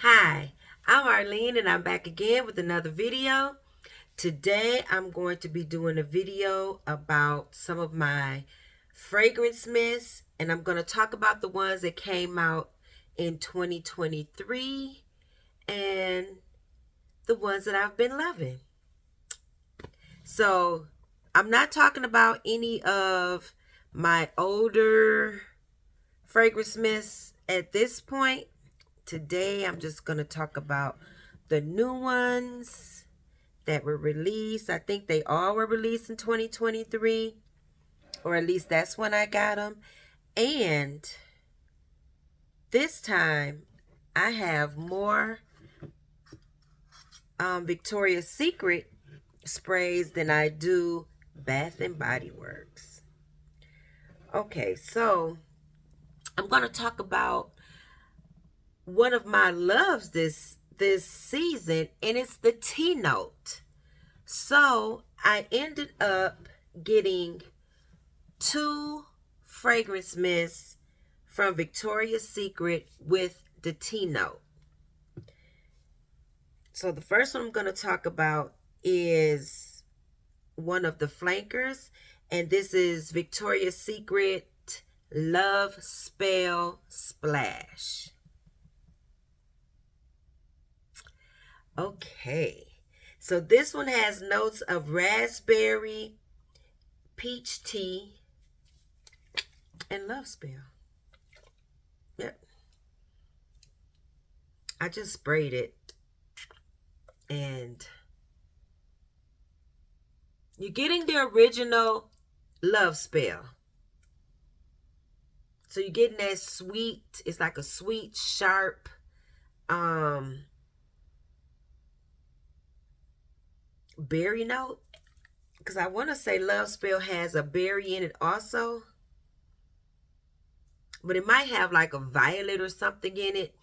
Hi, I'm Arlene and I'm back again with another video. Today I'm going to be doing a video about some of my fragrance mists, and I'm going to talk about the ones that came out in 2023 and the ones that I've been loving. So I'm not talking about any of my older fragrance mists at this point. Today I'm just going to talk about the new ones that were released. I think they all were released in 2023, or at least that's when I got them. And this time I have more Victoria's Secret sprays than I do Bath and Body Works. Okay, so I'm going to talk about one of my loves this season, and it's the tea note. So I ended up getting two fragrance mists from Victoria's Secret with the tea note. So the first one I'm going to talk about is one of the flankers, and this is Victoria's Secret Love Spell Splash. Okay, so this one has notes of raspberry, peach tea, and love spell. Yep. I just sprayed it, and you're getting the original love spell. So you're getting that sweet, it's like a sweet, sharp, berry note. Because I want to say love spell has a berry in it also. But it might have like a violet or something in it.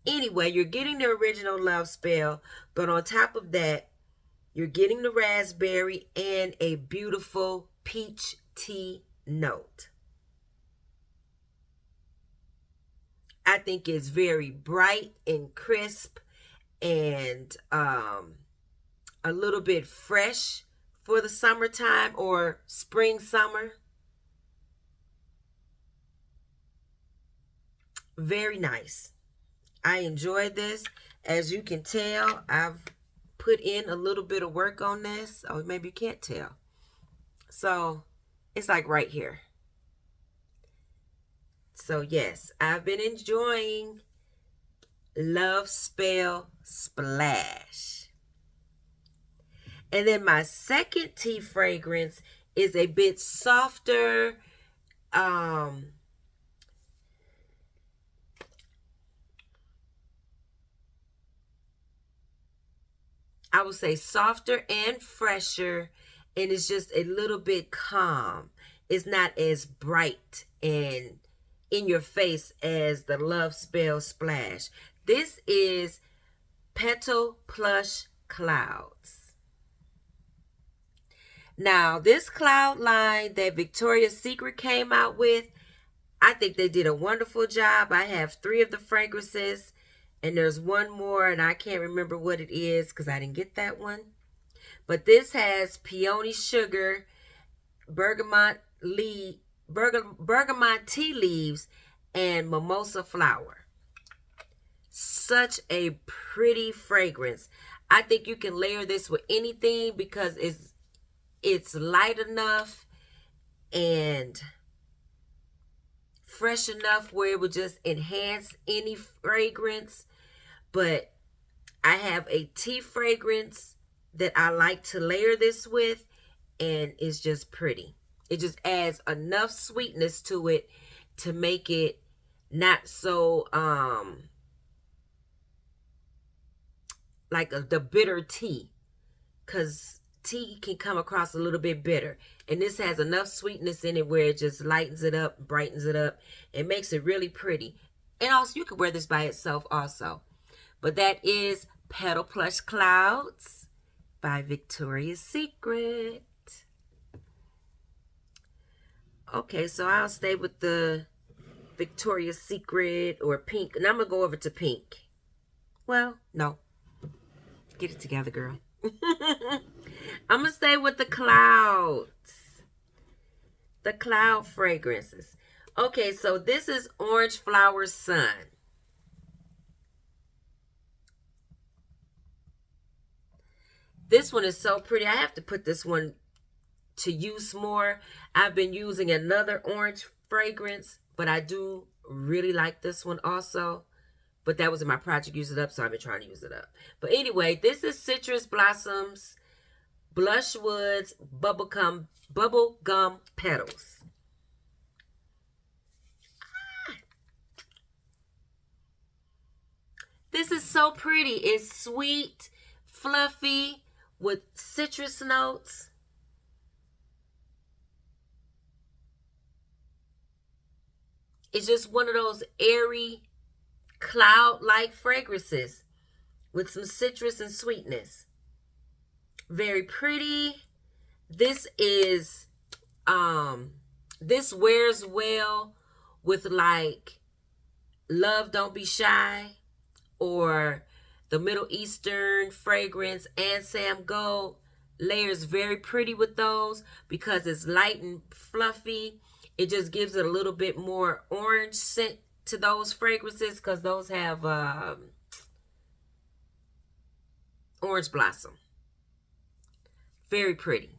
Anyway, you're getting the original love spell. But on top of that, you're getting the raspberry and a beautiful peach tea note. I think it's very bright and crisp and a little bit fresh for the summertime or spring, summer. Very nice. I enjoyed this. As you can tell, I've put in a little bit of work on this. Or maybe you can't tell. So it's like right here. So yes, I've been enjoying Love Spell Splash. And then my second tea fragrance is a bit softer. I would say softer and fresher, and it's just a little bit calm. It's not as bright and in your face as the Love Spell Splash. This is Petal Plush Clouds. Now, this cloud line that Victoria's Secret came out with, I think they did a wonderful job. I have 3 of the fragrances, and there's one more, and I can't remember what it is because I didn't get that one. But this has peony sugar, bergamot tea leaves, and mimosa flower. Such a pretty fragrance. I think you can layer this with anything because it's light enough and fresh enough where it would just enhance any fragrance. But I have a tea fragrance that I like to layer this with, and it's just pretty. It just adds enough sweetness to it to make it not so like the bitter tea, because tea can come across a little bit bitter, and this has enough sweetness in it where it just lightens it up, brightens it up, and makes it really pretty. And also you can wear this by itself also. But that is Petal Plush Clouds by Victoria's Secret. Okay, so I'll stay with the Victoria's Secret or pink, and I'm gonna go over to pink. Well, no. Get it together, girl. I'm going to stay with the clouds. The cloud fragrances. Okay, so this is Orange Flower Sun. This one is so pretty. I have to put this one to use more. I've been using another orange fragrance, but I do really like this one also. But that was in my project Use It Up, so I've been trying to use it up. But anyway, this is Citrus Blossoms, Blush Woods, Bubble Gum Petals. This is so pretty. It's sweet, fluffy, with citrus notes. It's just one of those airy, cloud-like fragrances with some citrus and sweetness. Very pretty. This is this wears well with like Love Don't Be Shy or the Middle Eastern fragrance Ansam Gold. Layers very pretty with those because it's light and fluffy. It just gives it a little bit more orange scent to those fragrances because those have orange blossom. Very pretty.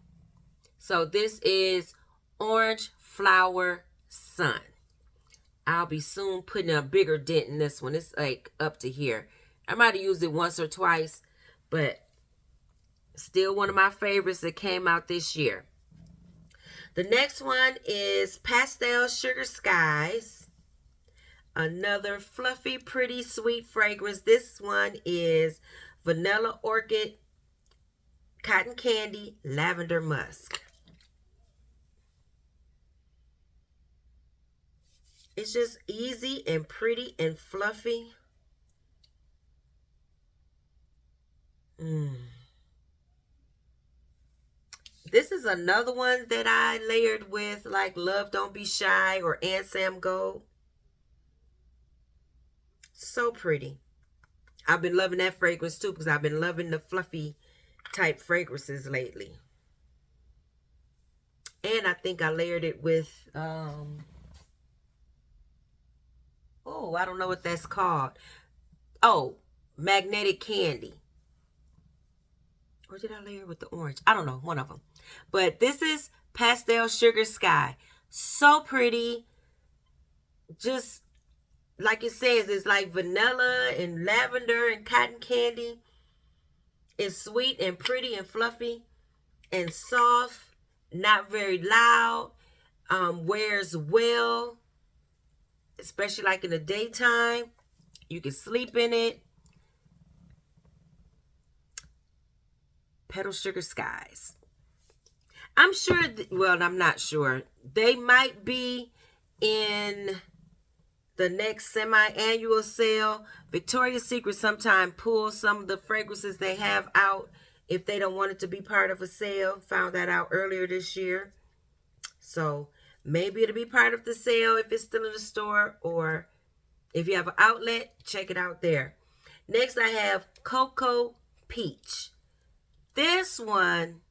So this is Orange Flower Sun. I'll be soon putting a bigger dent in this one. It's like up to here. I might have used it once or twice, but still one of my favorites that came out this year. The next one is Pastel Sugar Skies. Another fluffy, pretty, sweet fragrance. This one is Vanilla Orchid, Cotton Candy, Lavender Musk. It's just easy and pretty and fluffy. This is another one that I layered with like Love Don't Be Shy or Ansam Gold. So pretty. I've been loving that fragrance too because I've been loving the fluffy type fragrances lately. And I think I layered it with, oh, I don't know what that's called. Oh, Magnetic Candy. Or did I layer with the orange? I don't know, one of them. But this is Pastel Sugar Sky. So pretty. Just like it says, it's like vanilla and lavender and cotton candy. It's sweet and pretty and fluffy and soft. Not very loud. Wears well. Especially like in the daytime. You can sleep in it. Petal Sugar Skies. I'm sure, well, I'm not sure. They might be in the next semi-annual sale. Victoria's Secret sometimes pulls some of the fragrances they have out if they don't want it to be part of a sale. Found that out earlier this year. So maybe it'll be part of the sale if it's still in the store, or if you have an outlet, check it out there. Next, I have Coco Peach. This one,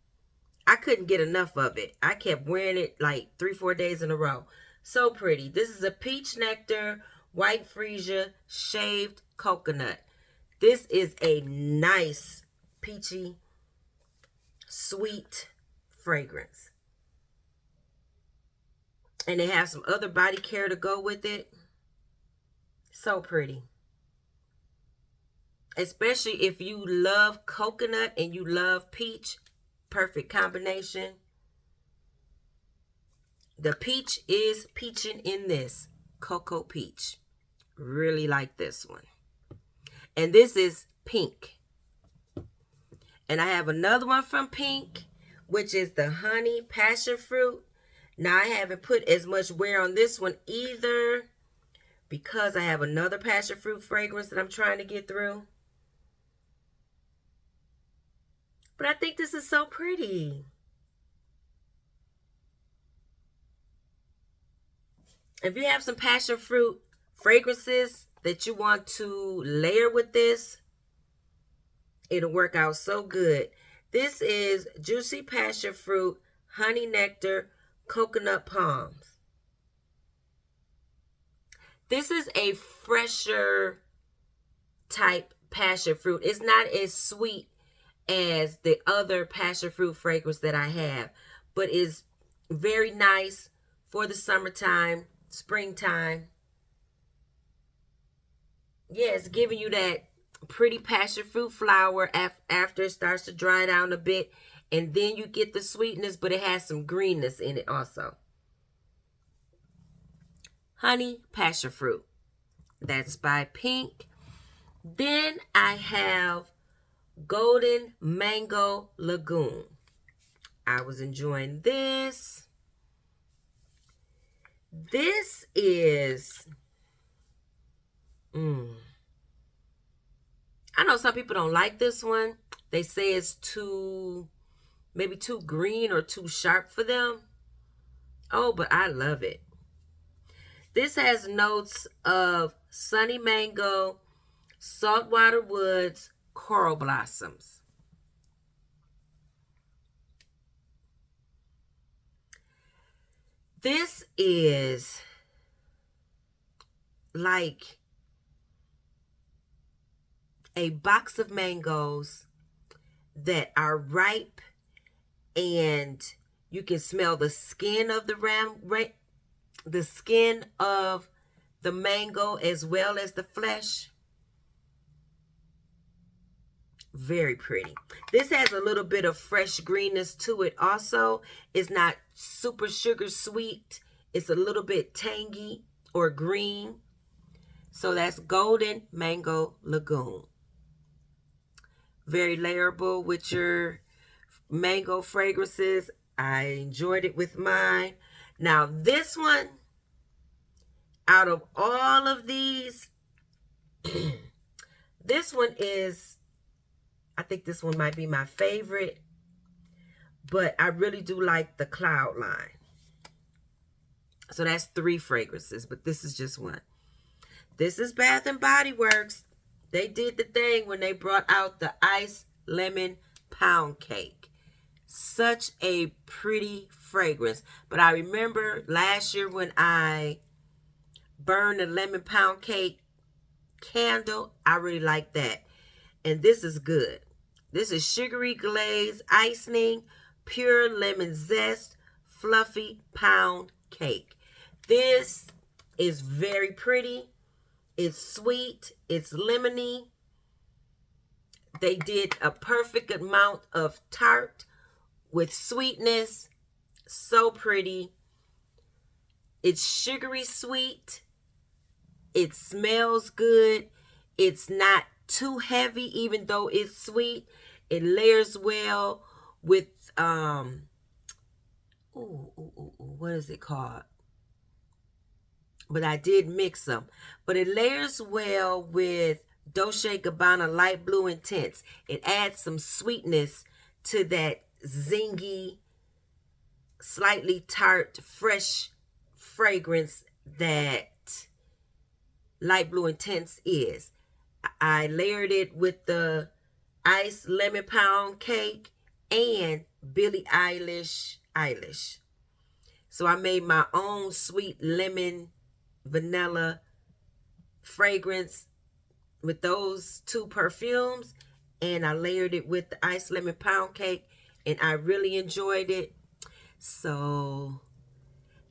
I couldn't get enough of it. I kept wearing it like 3-4 days in a row. So pretty. This is a peach nectar, white freesia, shaved coconut. This is a nice, peachy, sweet fragrance. And they have some other body care to go with it. So pretty. Especially if you love coconut and you love peach. Perfect combination. The peach is peaching in this. Coco Peach. Really like this one. And this is pink. And I have another one from Pink, which is the Honey Passionfruit. Now, I haven't put as much wear on this one either because I have another Passionfruit fragrance that I'm trying to get through. But I think this is so pretty. If you have some passion fruit fragrances that you want to layer with this, It'll work out so good. This is juicy passion fruit, honey nectar, coconut palms. This is a fresher type passion fruit. It's not as sweet as the other passion fruit fragrance that I have, but is very nice for the summertime, springtime. Yeah, it's giving you that pretty passion fruit flower after it starts to dry down a bit, and then you get the sweetness, but it has some greenness in it also. Honey passion fruit. That's by Pink. Then I have Golden Mango Lagoon. I was enjoying this. This is, I know some people don't like this one. They say it's maybe too green or too sharp for them. Oh, but I love it. This has notes of sunny mango, saltwater woods, coral blossoms. This is like a box of mangoes that are ripe, and you can smell the skin of the skin of the mango as well as the flesh. Very pretty. This has a little bit of fresh greenness to it also. It's not super sugar sweet. It's a little bit tangy or green. So that's Golden Mango Lagoon. Very layerable with your mango fragrances. I enjoyed it with mine. Now this one, out of all of these, this one is, I think this one might be my favorite, but I really do like the Cloud line. So that's 3 fragrances, but this is just one. This is Bath and Body Works. They did the thing when they brought out the Ice Lemon Pound Cake. Such a pretty fragrance. But I remember last year when I burned the lemon pound cake candle, I really like that. And this is good. This is sugary glaze icing, pure lemon zest, fluffy pound cake. This is very pretty. It's sweet. It's lemony. They did a perfect amount of tart with sweetness. So pretty. It's sugary sweet. It smells good. It's not too heavy, even though it's sweet. It layers well with what is it called? But I did mix them. But it layers well with Dolce & Gabbana Light Blue Intense. It adds some sweetness to that zingy, slightly tart, fresh fragrance that Light Blue Intense is. I layered it with the Ice Lemon Pound Cake and Billie Eilish. So I made my own sweet lemon vanilla fragrance with those 2 perfumes, and I layered it with the Ice Lemon Pound Cake, and I really enjoyed it. So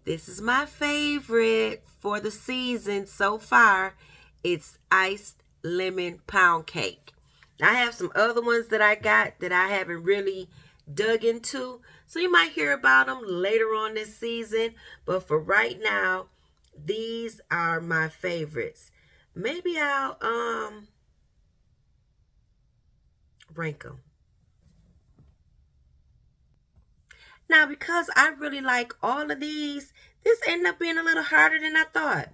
this is my favorite for the season so far. It's Iced Lemon Pound Cake. I have some other ones that I got that I haven't really dug into, so you might hear about them later on this season. But for right now, these are my favorites. Maybe I'll rank them. Now, because I really like all of these, this ended up being a little harder than I thought.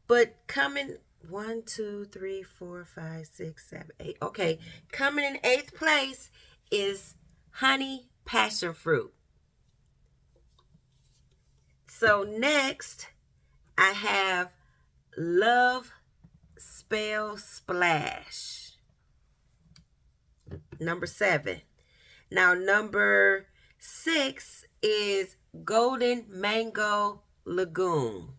But coming 1, 2, 3, 4, 5, 6, 7, 8. Okay, coming in 8th place is Honey Passion Fruit. So next, I have Love Spell Splash. Number 7. Now, number 6 is Golden Mango Lagoon.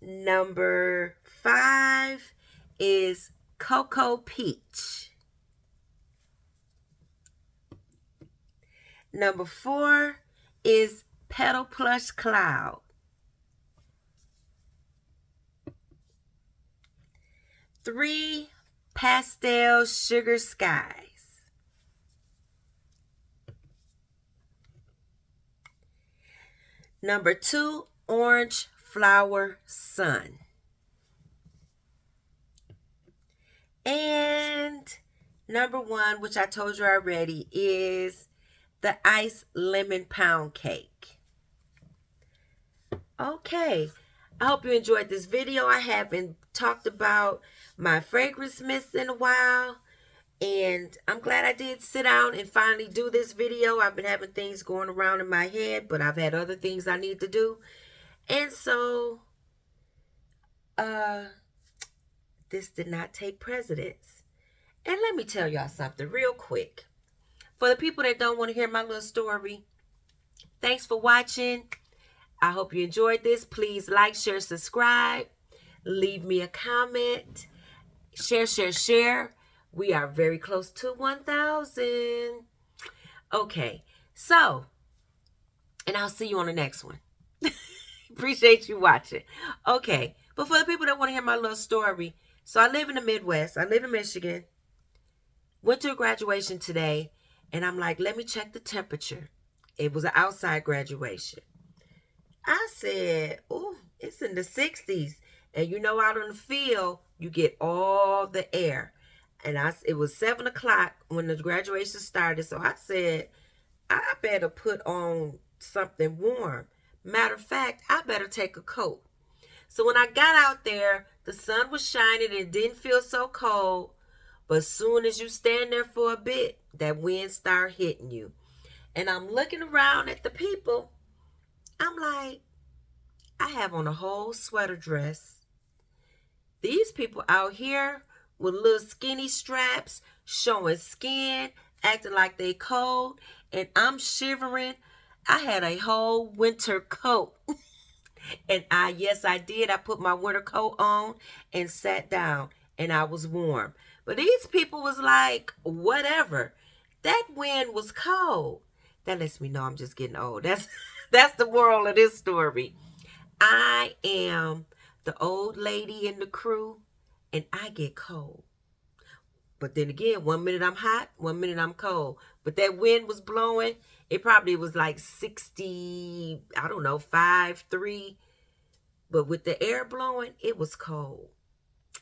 Number 5 is Coco Peach. Number 4 is Petal Plush Cloud. 3, Pastel Sugar Skies. Number 2, Orange Flower Sun. And number 1, which I told you already, is the Ice Lemon Pound Cake. Okay, I hope you enjoyed this video. I haven't talked about my fragrance mist in a while, and I'm glad I did sit down and finally do this video. I've been having things going around in my head, but I've had other things I need to do, and so this did not take precedence. And let me tell y'all something real quick. For the people that don't want to hear my little story, thanks for watching. I hope you enjoyed this. Please like, share, subscribe. Leave me a comment. Share. We are very close to 1,000. Okay, so, and I'll see you on the next one. Appreciate you watching. Okay, but for the people that want to hear my little story, so I live in the Midwest. I live in Michigan. Went to a graduation today, and I'm like, let me check the temperature. It was an outside graduation. I said, oh, it's in the 60s. And you know, out on the field, you get all the air. And it was 7 o'clock when the graduation started. So I said, I better put on something warm. Matter of fact, I better take a coat. So when I got out there, the sun was shining and it didn't feel so cold. But as soon as you stand there for a bit, that wind start hitting you. And I'm looking around at the people. I'm like, I have on a whole sweater dress. These people out here with little skinny straps, showing skin, acting like they cold, and I'm shivering. I had a whole winter coat. And yes, I did. I put my winter coat on and sat down, and I was warm. But these people was like, whatever. That wind was cold. That lets me know I'm just getting old. That's the moral of this story. I am the old lady in the crew, and I get cold. But then again, 1 minute I'm hot, 1 minute I'm cold. But that wind was blowing. It probably was like 60, I don't know, 5'3". But with the air blowing, it was cold.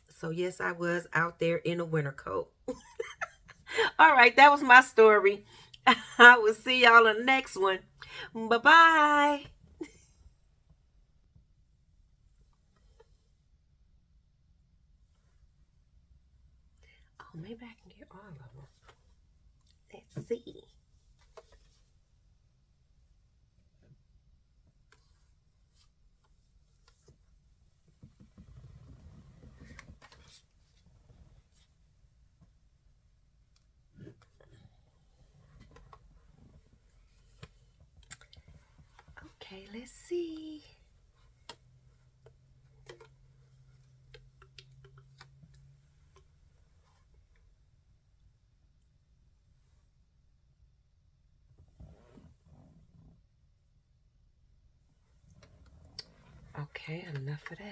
So yes, I was out there in a winter coat. All right, that was my story. I will see y'all on the next one. Bye-bye. Oh, maybe I can get all of them. Let's see. Okay, let's see. Okay, enough of that.